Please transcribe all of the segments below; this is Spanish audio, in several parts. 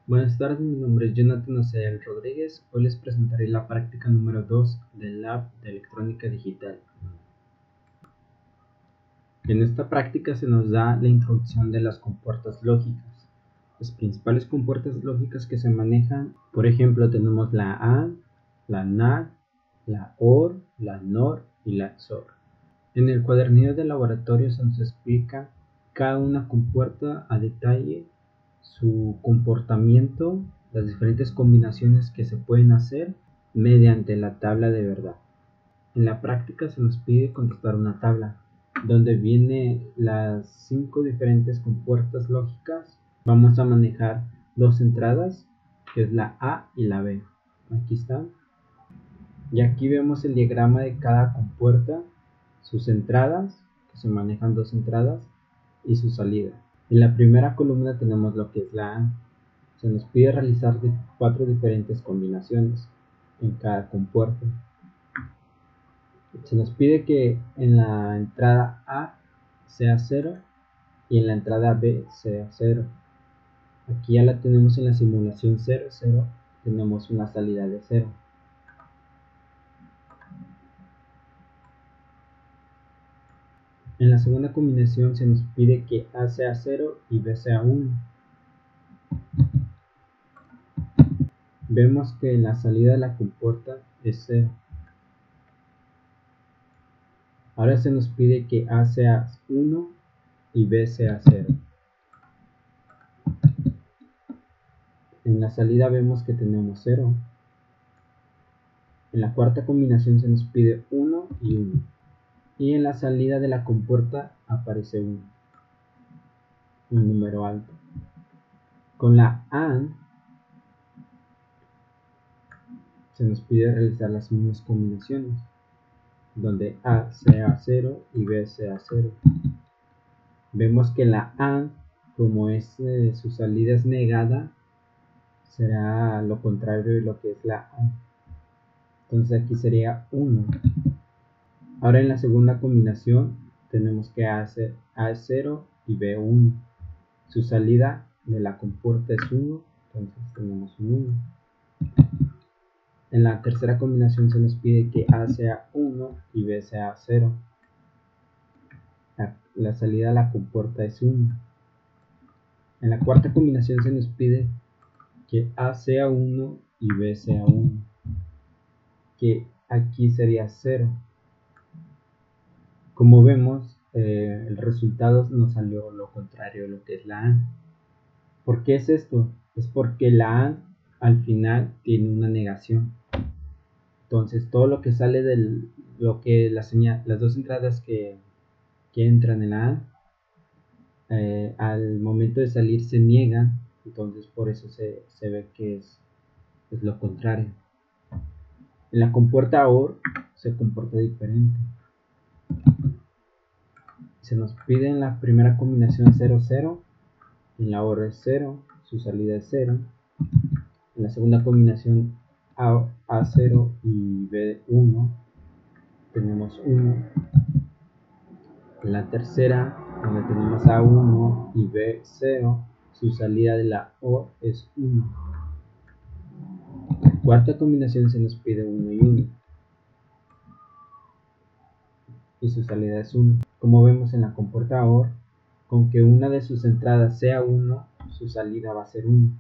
Buenas tardes, mi nombre es Jonathan Oceal Rodríguez. Hoy les presentaré la práctica número 2 del Lab de Electrónica Digital. En esta práctica se nos da la introducción de las compuertas lógicas. Las principales compuertas lógicas que se manejan, por ejemplo, tenemos la AND, la NAND, la OR, la NOR y la XOR. En el cuadernillo de laboratorio se nos explica cada una compuerta a detalle, su comportamiento, las diferentes combinaciones que se pueden hacer mediante la tabla de verdad. En la práctica se nos pide contestar una tabla donde viene las 5 diferentes compuertas lógicas. Vamos a manejar dos entradas, que es la A y la B. Aquí están. Y aquí vemos el diagrama de cada compuerta, sus entradas, que se manejan dos entradas, y su salida. En la primera columna tenemos lo que es la A. Se nos pide realizar 4 diferentes combinaciones en cada compuerta. Se nos pide que en la entrada A sea 0 y en la entrada B sea 0. Aquí ya la tenemos en la simulación 0, 0. Tenemos una salida de 0. En la segunda combinación se nos pide que A sea 0 y B sea 1. Vemos que la salida de la compuerta es 0. Ahora se nos pide que A sea 1 y B sea 0. En la salida vemos que tenemos 0. En la cuarta combinación se nos pide 1 y 1. Y en la salida de la compuerta aparece 1. Un número alto. Con la AND se nos pide realizar las mismas combinaciones, donde A sea 0 y B sea 0. Vemos que la AND, como su salida es negada, será lo contrario de lo que es la A. Entonces aquí sería 1. Ahora en la segunda combinación tenemos que A es 0 y B 1. Su salida de la compuerta es 1, entonces tenemos un 1. En la tercera combinación se nos pide que A sea 1 y B sea 0. La salida de la compuerta es 1. En la cuarta combinación se nos pide que A sea 1 y B sea 1. Que aquí sería 0. Como vemos, el resultado nos salió lo contrario de lo que es la AND. ¿Por qué es esto? Es porque la AND al final tiene una negación. Entonces todo lo que sale de lo que las dos entradas que entran en la AND, al momento de salir se niegan, entonces por eso se ve que es lo contrario. En la compuerta OR se comporta diferente. Se nos pide en la primera combinación 0, 0, en la OR es 0, su salida es 0. En la segunda combinación A0 y B1 tenemos 1. En la tercera, donde tenemos A1 y B0, su salida de la OR es 1. En la cuarta combinación se nos pide 1 y 1. Y su salida es 1. Como vemos en la compuerta OR, con que una de sus entradas sea 1, su salida va a ser 1.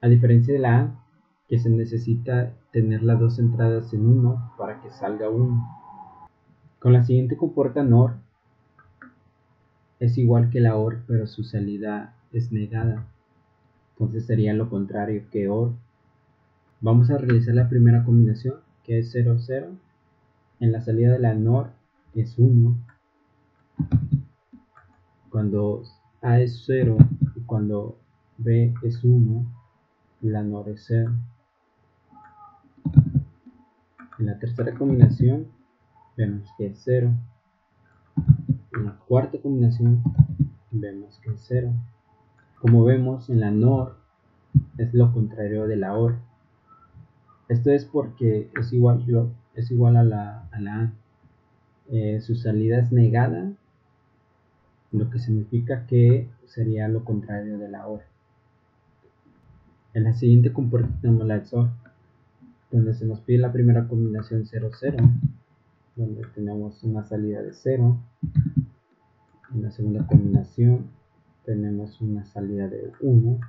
A diferencia de la A, que se necesita tener las dos entradas en 1 para que salga 1. Con la siguiente compuerta NOR es igual que la OR, pero su salida es negada. Entonces sería lo contrario que OR. Vamos a realizar la primera combinación, que es 0, 0. En la salida de la NOR es 1. Cuando A es 0 y cuando B es 1, la NOR es 0. En la tercera combinación vemos que es 0. En la cuarta combinación vemos que es 0. Como vemos en la NOR es lo contrario de la OR. Esto es porque es igual a la AND. Su salida es negada, lo que significa que sería lo contrario de la OR. En la siguiente compuerta tenemos la XOR, donde se nos pide la primera combinación 0, 0, donde tenemos una salida de 0. En la segunda combinación tenemos una salida de 1.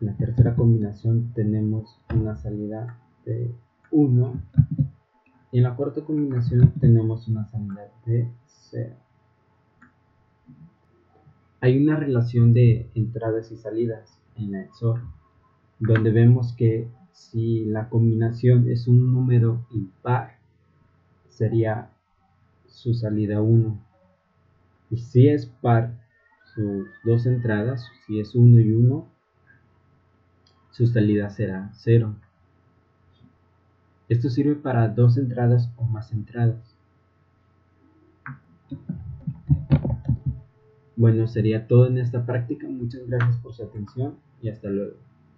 En la tercera combinación tenemos una salida de 1. Y en la cuarta combinación tenemos una salida de 0. Hay una relación de entradas y salidas en la XOR, donde vemos que si la combinación es un número impar, sería su salida 1. Y si es par, sus dos entradas, si es 1 y 1, su salida será 0. Esto sirve para dos entradas o más entradas. Bueno, sería todo en esta práctica. Muchas gracias por su atención y hasta luego.